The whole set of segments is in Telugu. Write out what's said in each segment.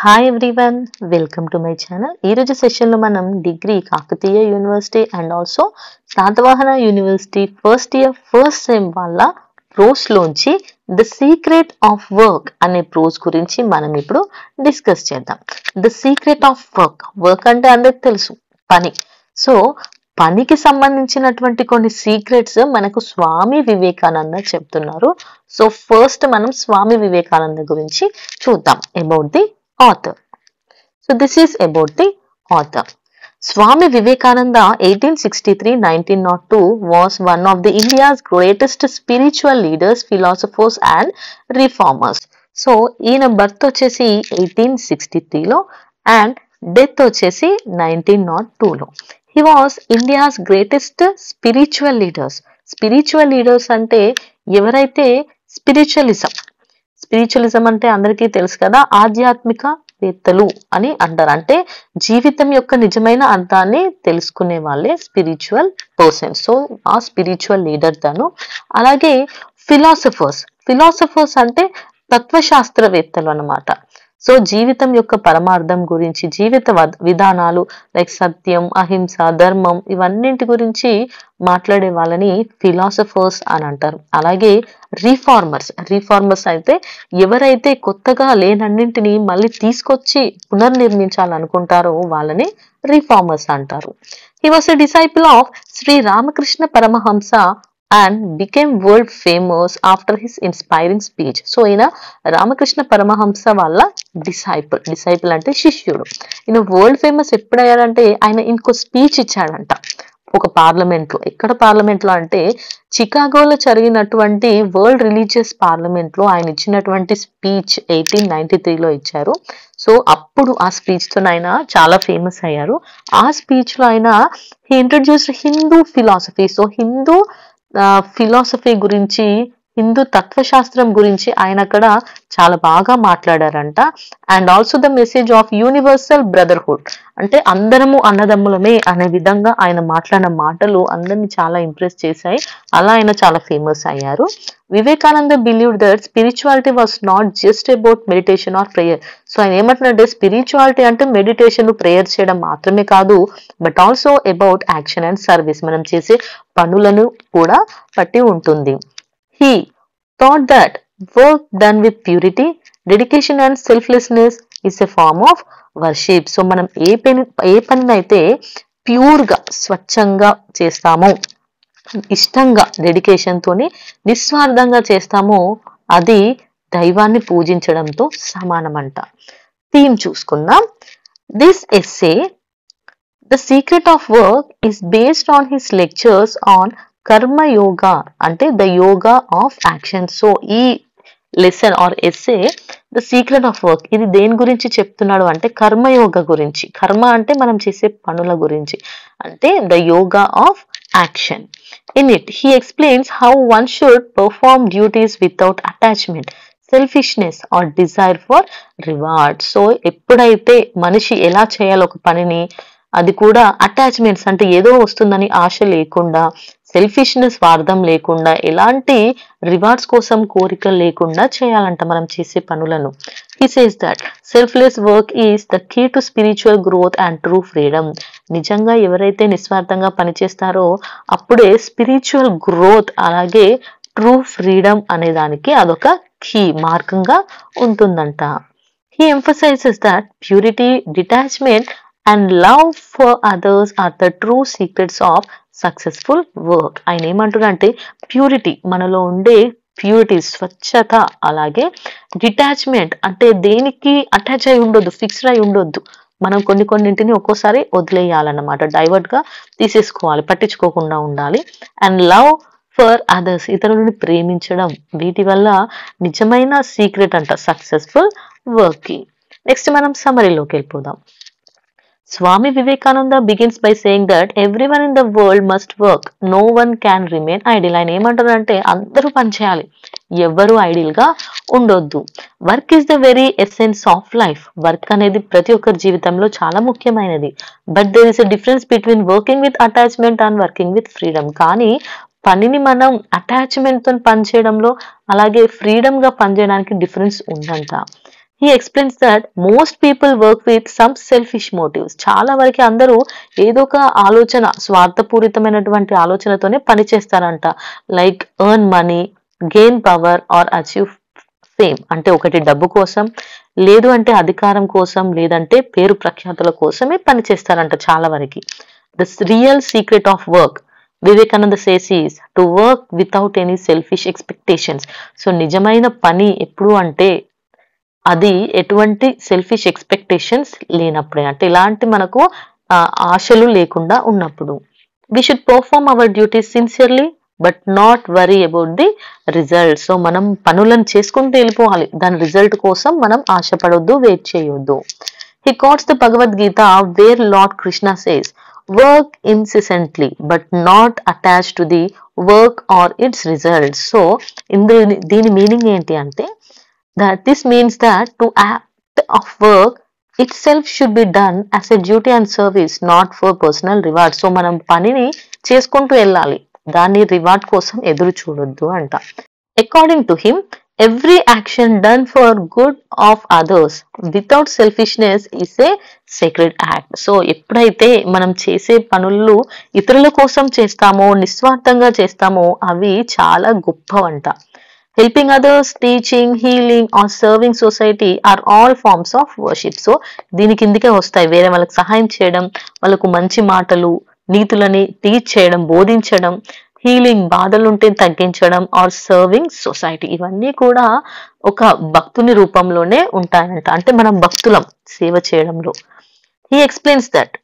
Hi everyone, welcome to my channel. ఈరోజు సెషన్లో మనం degree Kakatiya university and also Satavahana university first year first sem వాళ్ళ ప్రోస్లోంచి ద సీక్రెట్ ఆఫ్ వర్క్ అనే ప్రోస్ గురించి మనం ఇప్పుడు డిస్కస్ చేద్దాం. ద సీక్రెట్ ఆఫ్ వర్క్ అంటే అందరికి తెలుసు పని. సో పనికి సంబంధించినటువంటి కొన్ని సీక్రెట్స్ మనకు స్వామి వివేకానంద చెప్తున్నారు. సో ఫస్ట్ మనం స్వామి వివేకానంద గురించి చూద్దాం about the author. So this is about the author. Swami Vivekananda 1863-1902 was one of the India's greatest spiritual leaders, philosophers and reformers. So ఈయన బర్త్ వచ్చేసి 1863లో అండ్ డెత్ వచ్చేసి 1902లో. He was India's greatest spiritual leaders. Spiritual leaders అంటే ఎవరైతే స్పిరిచువలిజం అంటే అందరికీ తెలుసు కదా, ఆధ్యాత్మికవేత్తలు అని అంటారు. అంటే జీవితం యొక్క నిజమైన అర్థాన్ని తెలుసుకునే వాళ్ళే స్పిరిచువల్ పర్సన్. సో ఆ స్పిరిచువల్ లీడర్ తను. అలాగే ఫిలాసఫర్స్ అంటే తత్వశాస్త్రవేత్తలు అన్నమాట. సో జీవితం యొక్క పరమార్థం గురించి, జీవిత విధానాలు లైక్ సత్యం, అహింస, ధర్మం ఇవన్నింటి గురించి మాట్లాడే వాళ్ళని ఫిలాసఫర్స్ అని అంటారు. అలాగే రీఫార్మర్స్ అయితే ఎవరైతే కొత్తగా లేనన్నింటినీ మళ్ళీ తీసుకొచ్చి పునర్నిర్మించాలనుకుంటారో వాళ్ళని రీఫార్మర్స్ అంటారు. He was a disciple of Shri Ramakrishna Paramahamsa and became world famous after his inspiring speech. So ఈయన రామకృష్ణ పరమహంస వాళ్ళ డిసైపుల్ అంటే శిష్యుడు. ఈయన వరల్డ్ ఫేమస్ ఎప్పుడయ్యారంటే ఆయన ఇంకో స్పీచ్ ఇచ్చాడంట ఒక పార్లమెంట్లో. ఎక్కడ పార్లమెంట్లో అంటే చికాగోలో జరిగినటువంటి వరల్డ్ రిలీజియస్ పార్లమెంట్లో ఆయన ఇచ్చినటువంటి స్పీచ్ 1893లో ఇచ్చారు. సో అప్పుడు ఆ స్పీచ్ తో ఆయన చాలా ఫేమస్ అయ్యారు. ఆ స్పీచ్ లో ఆయన he introduced Hindu philosophy. So Hindu philosophy గురించి, హిందూ తత్వశాస్త్రం గురించి ఆయన అక్కడ చాలా బాగా మాట్లాడారంట. And also the message of universal brotherhood అంటే అందరము అన్నదమ్ములమే అనే విధంగా ఆయన మాట్లాడిన మాటలు అందరినీ చాలా ఇంప్రెస్ చేశాయి. అలా ఆయన చాలా ఫేమస్ అయ్యారు. Vivekananda believed that spirituality was not just about meditation are prayer. So ఆయన ఏమంటున్నారంటే స్పిరిచువాలిటీ అంటే మెడిటేషన్, ప్రేయర్ చేయడం మాత్రమే కాదు, but also about action and service, మనం చేసే పనులను కూడా పట్టి ఉంటుంది. He thought that work done with purity, dedication and selflessness is a form of worship. So మనం ఏ పనినైతే ప్యూర్గా, స్వచ్ఛంగా చేస్తామో, ఇష్టంగా, డెడికేషన్ తోని నిస్వార్థంగా చేస్తామో అది దైవాన్ని పూజించడంతో సమానమంట. థీమ్ చూసుకుందాం. This essay the secret of work is based on his lectures on Karma Yoga అంటే the yoga of action. So ఈ lesson or essay the secret of work ఇది దేని గురించి చెప్తున్నాడు అంటే కర్మయోగ గురించి. కర్మ అంటే మనం చేసే పనుల గురించి, అంటే the yoga of action. In it he explains how one should perform duties without attachment, selfishness or desire for reward. So ఎప్పుడైతే మనిషి ఎలా చేయాలి ఒక పనిని, అది కూడా అటాచ్మెంట్స్ అంటే ఏదో వస్తుందని ఆశ లేకుండా, సెల్ఫిష్నెస్ స్వార్థం లేకుండా, ఎలాంటి రివార్డ్స్ కోసం కోరికలు లేకుండా చేయాలంట మనం చేసే పనులను. He says that selfless work is the key to spiritual growth and true freedom. నిజంగా ఎవరైతే నిస్వార్థంగా పనిచేస్తారో అప్పుడే స్పిరిచువల్ గ్రోత్ అలాగే ట్రూ ఫ్రీడమ్ అనే దానికి అదొక కీ మార్గంగా ఉంటుందంట. He emphasises that purity, detachment and love for others are the true secrets of successful work. ఆయన ఏమంటున్నారంటే ప్యూరిటీ, మనలో ఉండే ప్యూరిటీ, స్వచ్ఛత, అలాగే డిటాచ్మెంట్ అంటే దేనికి అటాచ్ అయి ఉండొద్దు, ఫిక్స్డ్ అయి ఉండొద్దు. మనం కొన్నింటిని ఒక్కోసారి వదిలేయాలన్నమాట, డైవర్ట్ గా తీసేసుకోవాలి, పట్టించుకోకుండా ఉండాలి. అండ్ లవ్ ఫర్ అదర్స్, ఇతరులను ప్రేమించడం, వీటి వల్ల నిజమైన సీక్రెట్ అంట సక్సెస్ఫుల్ వర్క్ కి. నెక్స్ట్ మనం సమ్మరీలోకి వెళ్ళిపోదాం. Swami Vivekananda begins by saying that everyone in the world must work. No one can remain idle. ఆయన ఏమంటారంటే అందరూ పనిచేయాలి, ఎవ్వరూ ఐడిల్ గా ఉండొద్దు. Work is the very essence of life. Work అనేది ప్రతి ఒక్కరి జీవితంలో చాలా ముఖ్యమైనది. But there is a difference between working with attachment and working with freedom. కానీ పనిని మనం అటాచ్మెంట్ తో పనిచేయడంలో అలాగే ఫ్రీడమ్ గా పనిచేయడానికి డిఫరెన్స్ ఉందంట. He explains that most people work with some selfish motives. చాలా వరకు అందరూ ఏదో ఒక ఆలోచన, స్వార్థపూరితమైనటువంటి ఆలోచనతోనే పని చేస్తారంట. Like earn money, gain power or achieve fame. అంటే ఒకటి డబ్బు కోసం, లేదు అంటే అధికారం కోసం, లేదంటే పేరు ప్రఖ్యాతుల కోసమే పని చేస్తారంట చాలా వరకు. The real secret of work, Vivekananda says is to work without any selfish expectations. So నిజమైన పని ఎప్పుడు అంటే అది ఎటువంటి సెల్ఫిష్ ఎక్స్పెక్టేషన్స్ లేనప్పుడే, అంటే ఇలాంటి మనకు ఆశలు లేకుండా ఉన్నప్పుడు. We should perform our duties sincerely but not worry about the result. So మనం పనులను చేసుకుంటూ వెళ్ళిపోవాలి, దాని రిజల్ట్ కోసం మనం ఆశపడొద్దు, వెయిట్ చేయొద్దు. He quotes the Bhagavad Gita where Lord Krishna says, work incessantly but not attached to the work or its results. So దీని మీనింగ్ ఏంటి అంటే, that this means that to act of work itself should be done as a duty and service, not for personal reward. So మనం పనిని చేసుకుంటూ వెళ్ళాలి, దాని రివార్డ్ కోసం ఎదురు చూడొద్దు అంట. According to him, every action done for good of others without selfishness is a sacred act. So ఎప్పుడైతే మనం చేసే పనులు ఇతరుల కోసం చేస్తామో, నిస్వార్థంగా చేస్తామో అవి చాలా గొప్పవంట. Helping others, teaching, healing or serving society are all forms of worship. So దీని కిందికే వస్తాయి వేరే వాళ్ళకి సహాయం చేయడం, వాళ్ళకు మంచి మాటలు, నీతులని టీచ్ చేయడం, బోధించడం, హీలింగ్, బాధలుంటే తగ్గించడం, ఆర్ సర్వింగ్ సొసైటీ. ఇవన్నీ కూడా ఒక భక్తుని రూపంలోనే ఉంటాయంట, అంటే మనం భక్తులం సేవ చేయడంలో. He explains that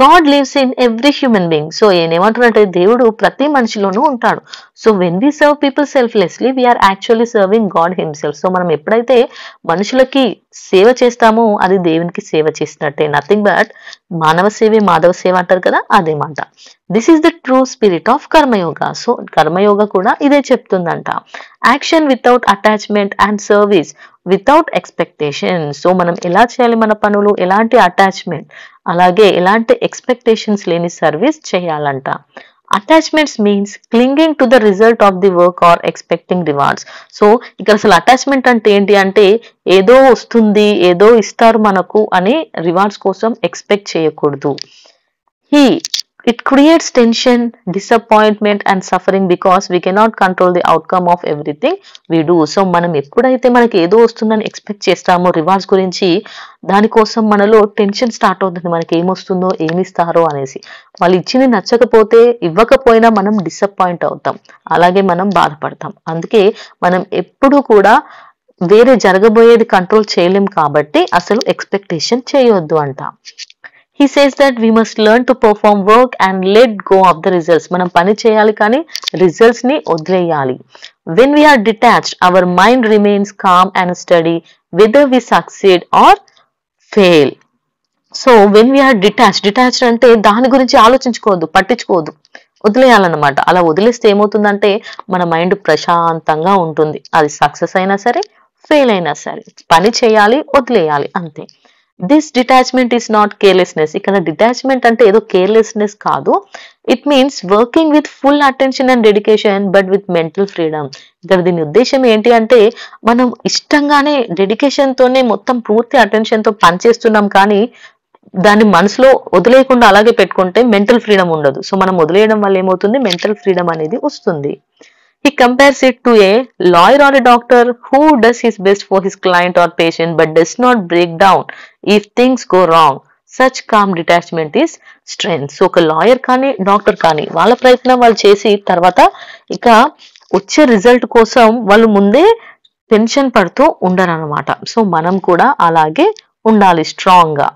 God lives in every human being. So ఏమంటున్నట్టే దేవుడు ప్రతి మనిషిలోనూ ఉంటాడు. So when we serve people selflessly we are actually serving God himself. So మనం ఎప్పుడైతే మనుషులకి సేవ చేస్తామో అది దేవునికి సేవ చేసినట్టే. నథింగ్ బట్ మానవ సేవే మాధవ సేవ అంటారు కదా, అదేమాట. This is the true spirit of Karmayoga. So Karmayoga కూడా ఇదే చెప్తుందంట. Action without attachment and service without expectation. So మనం ఎలా చేయాలి మన పనులు, ఎలాంటి అటాచ్మెంట్ అలాగే ఎలాంటి ఎక్స్పెక్టేషన్స్ లేని సర్వీస్ చేయాలంట. Attachments means clinging to the result of the work or expecting rewards. So ఇక్కడ అసలు అటాచ్మెంట్ అంటే ఏంటి అంటే, ఏదో వస్తుంది, ఏదో ఇస్తారు మనకు అని రివార్డ్స్ కోసం ఎక్స్పెక్ట్ చేయకూడదు. It creates tension, disappointment and suffering because we cannot control the outcome of everything we do. So మనం ఎప్పుడైతే మనకి ఏదో వస్తుందని ఎక్స్పెక్ట్ చేస్తామో రివార్డ్స్ గురించి, దానికోసం మనలో టెన్షన్ స్టార్ట్ అవుతుంది, మనకి ఏమొస్తుందో ఏమిస్తారో అనేసి. వాళ్ళు ఇచ్చింది నచ్చకపోతే, ఇవ్వకపోయినా మనం డిసప్పాయింట్ అవుతాం, అలాగే మనం బాధపడతాం. అందుకే మనం ఎప్పుడు కూడా వేరే జరగబోయేది కంట్రోల్ చేయలేం కాబట్టి అసలు ఎక్స్పెక్టేషన్ చేయొద్దు అంట. He says that we must learn to perform work and let go of the results. మనం పని చేయాలి కానీ రిజల్ట్స్ ని వదిలేయాలి. When we are detached, our mind remains calm and steady whether we succeed or fail. So when we are detached అంటే దాని గురించి ఆలోచించుకోవద్దు, పట్టించుకోవద్దు, వదిలేయాలన్నమాట. అలా వదిలేస్తే ఏమవుతుందంటే మన మైండ్ ప్రశాంతంగా ఉంటుంది. అది సక్సెస్ అయినా సరే, ఫెయిల్ అయినా సరే, పని చేయాలి, వదిలేయాలి, అంతే. This detachment is not carelessness. ఇక్కడ డిటాచ్మెంట్ అంటే ఏదో కేర్లెస్నెస్ కాదు. It means working with full attention and dedication but with mental freedom. ఇక్కడ దీని ఉద్దేశం ఏంటి అంటే, మనం ఇష్టంగానే డెడికేషన్ తోనే మొత్తం పూర్తి అటెన్షన్ తో పనిచేస్తున్నాం కానీ దాన్ని మనసులో వదిలేయకుండా అలాగే పెట్టుకుంటే మెంటల్ ఫ్రీడమ్ ఉండదు. సో మనం వదిలేయడం వల్ల ఏమవుతుంది, మెంటల్ ఫ్రీడమ్ అనేది వస్తుంది. He compares it to a lawyer or a doctor who does his best for his client or patient but does not break down if things go wrong. Such calm detachment is strength. So ఒక లాయర్ కానీ డాక్టర్ కానీ వాళ్ళ ప్రయత్నం వాళ్ళు చేసి తర్వాత ఇక వచ్చే రిజల్ట్ కోసం వాళ్ళు ముందే టెన్షన్ పడుతూ ఉండరు అన్నమాట. సో మనం కూడా అలాగే ఉండాలి, స్ట్రాంగ్ గా.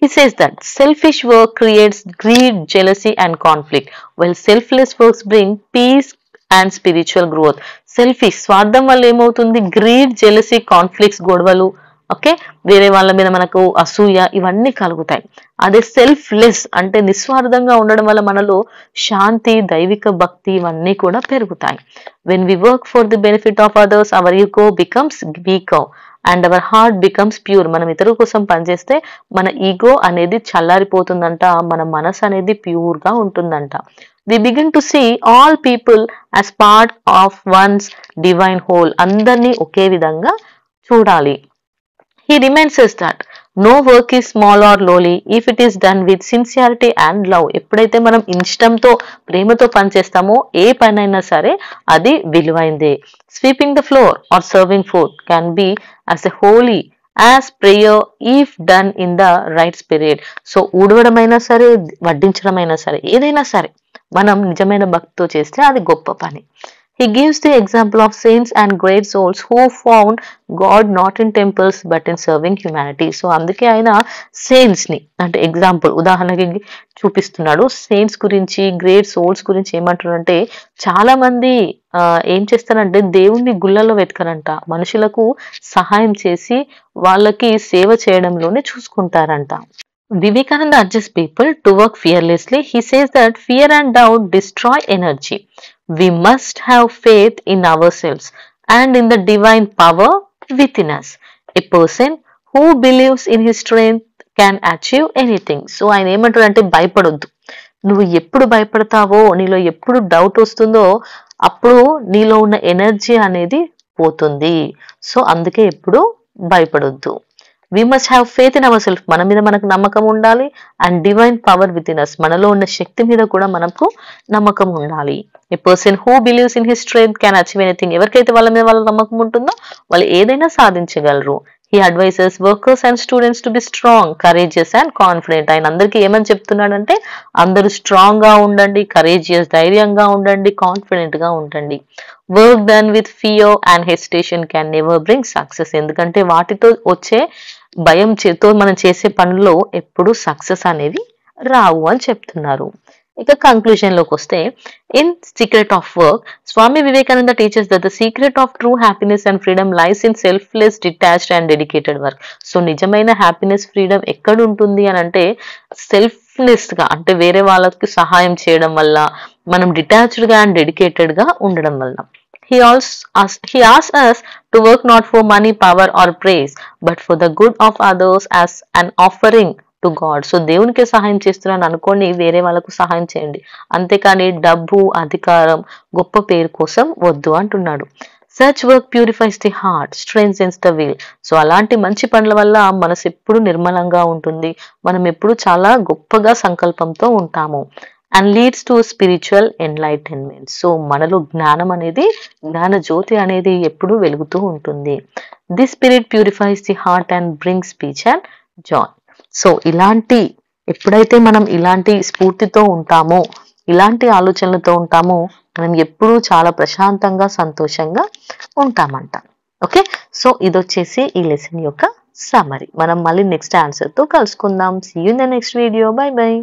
He says that selfish work creates greed, jealousy and conflict, while selfless works bring peace and spiritual growth. Selfish స్వార్థం వల్ల ఏమవుతుంది, గ్రీడ్, జెలసీ, కాన్ఫ్లిక్ట్స్, గొడవలు, ఓకే, వేరే వాళ్ళ మీద మనకు అసూయ, ఇవన్నీ కలుగుతాయి. అదే సెల్ఫ్లెస్ అంటే నిస్వార్థంగా ఉండడం వల్ల మనలో శాంతి, దైవిక భక్తి ఇవన్నీ కూడా పెరుగుతాయి. When we work for the benefit of others our ego becomes weaker and our heart becomes pure. మనం ఇతరుల కోసం పనిచేస్తే మన ఈగో అనేది చల్లారిపోతుందంట, మన మనసు అనేది ప్యూర్ గా ఉంటుందంట. We begin to see all people as part of one's divine whole. అందరినీ ఒకే విధంగా చూడాలి. He reminds us that no work is small or lowly if it is done with sincerity and love. ఎప్పుడైతే మనం ఇష్టంతో ప్రేమతో పని చేస్తామో ఏ పనైనా సరే అది విలువైందే. Sweeping the floor or serving food can be as a holy as prayer if done in the right spirit. So ఊడవడమైనా సరే, వడ్డించడమైనా సరే, ఏదైనా సరే మనం నిజమైన భక్తితో చేస్తే అది గొప్ప పని. He gives the example of saints and great souls who found God not in temples but in serving humanity. So అందుకే ఆయన సెయింట్స్ ని అంటే ఎగ్జాంపుల్ ఉదాహరణకి చూపిస్తున్నాడు. సెయింట్స్ గురించి, గ్రేట్ సోల్స్ గురించి ఏమంటారంటే చాలా మంది ఏం చేస్తారంటే దేవుణ్ణి గుళ్ళలో వెతకరంట, మనుషులకు సహాయం చేసి వాళ్ళకి సేవ చేయడంలోనే చూసుకుంటారంట. Vivekananda urges people to work fearlessly. He says that fear and doubt destroy energy. We must have faith in ourselves and in the divine power within us. A person who believes in his strength can achieve anything. So ఆయన ఏమంటారంటే భయపడొద్దు. నువ్వు ఎప్పుడు భయపడతావో, నీలో ఎప్పుడు డౌట్ వస్తుందో అప్పుడు నీలో ఉన్న ఎనర్జీ అనేది పోతుంది. సో అందుకే ఎప్పుడు భయపడొద్దు. We must have faith in ourselves. మన మీద మనకు నమ్మకం ఉండాలి. And divine power within us, మనలో ఉన్న శక్తి మీద కూడా మనకు నమ్మకం ఉండాలి. A person who believes in his strength can achieve anything. ఎవరికైతే వాళ్ళ మీద వాళ్ళ నమ్మకం ఉంటుందో వాళ్ళు ఏదైనా సాధించగలరు. He advises workers and students to be strong, courageous and confident. ఆయన అందరికీ ఏమని చెప్తున్నాడంటే అందరూ స్ట్రాంగ్ గా ఉండండి, కరేజియస్ ధైర్యంగా ఉండండి, కాన్ఫిడెంట్ గా ఉండండి. Work done with fear and hesitation can never bring success. ఎందుకంటే వాటితో వచ్చే భయం చేతో మనం చేసే పనుల్లో ఎప్పుడు సక్సెస్ అనేవి రావు అని చెప్తున్నారు. ఇక కంక్లూజన్ లోకి వస్తే, in secret of work Swami Vivekananda teachers that the secret of true happiness and freedom lies in selfless, detached and dedicated work. So నిజమైన హ్యాపీనెస్, ఫ్రీడమ్ ఎక్కడ ఉంటుంది అని అంటే సెల్ఫ్లెస్ గా, అంటే వేరే వాళ్ళకి సహాయం చేయడం వల్ల, మనం డిటాచ్డ్ గా అండ్ డెడికేటెడ్ గా ఉండడం వల్ల. He asks us to work not for money, power or praise, but for the good of others as an offering to God. So దేవునికి సహాయం చేస్తున్నాను అనుకోండి, వేరే వాళ్ళకు సహాయం చేయండి, అంతేకాని డబ్బు, అధికారం, గొప్ప పేరు కోసం వద్దు అంటున్నాడు. Such work purifies the heart, strengthens the will. So అలాంటి మంచి పనుల వల్ల మనసు ఎప్పుడు నిర్మలంగా ఉంటుంది, మనం ఎప్పుడు చాలా గొప్పగా సంకల్పంతో ఉంటాము. And leads to spiritual enlightenment. So మనలో జ్ఞానం అనేది, జ్ఞాన జ్యోతి అనేది ఎప్పుడు వెలుగుతూ ఉంటుంది. The spirit purifies the heart and brings peace and joy. So ఎప్పుడైతే మనం ఇలాంటి స్ఫూర్తితో ఉంటామో, ఇలాంటి ఆలోచనలతో ఉంటామో, మనం ఎప్పుడూ చాలా ప్రశాంతంగా, సంతోషంగా ఉంటామంట. ఓకే, సో ఇదొచ్చేసి ఈ లెసన్ యొక్క సమ్మరీ. మనం మళ్ళీ నెక్స్ట్ ఆన్సర్ తో కలుసుకుందాం. See you in the next video. Bye by.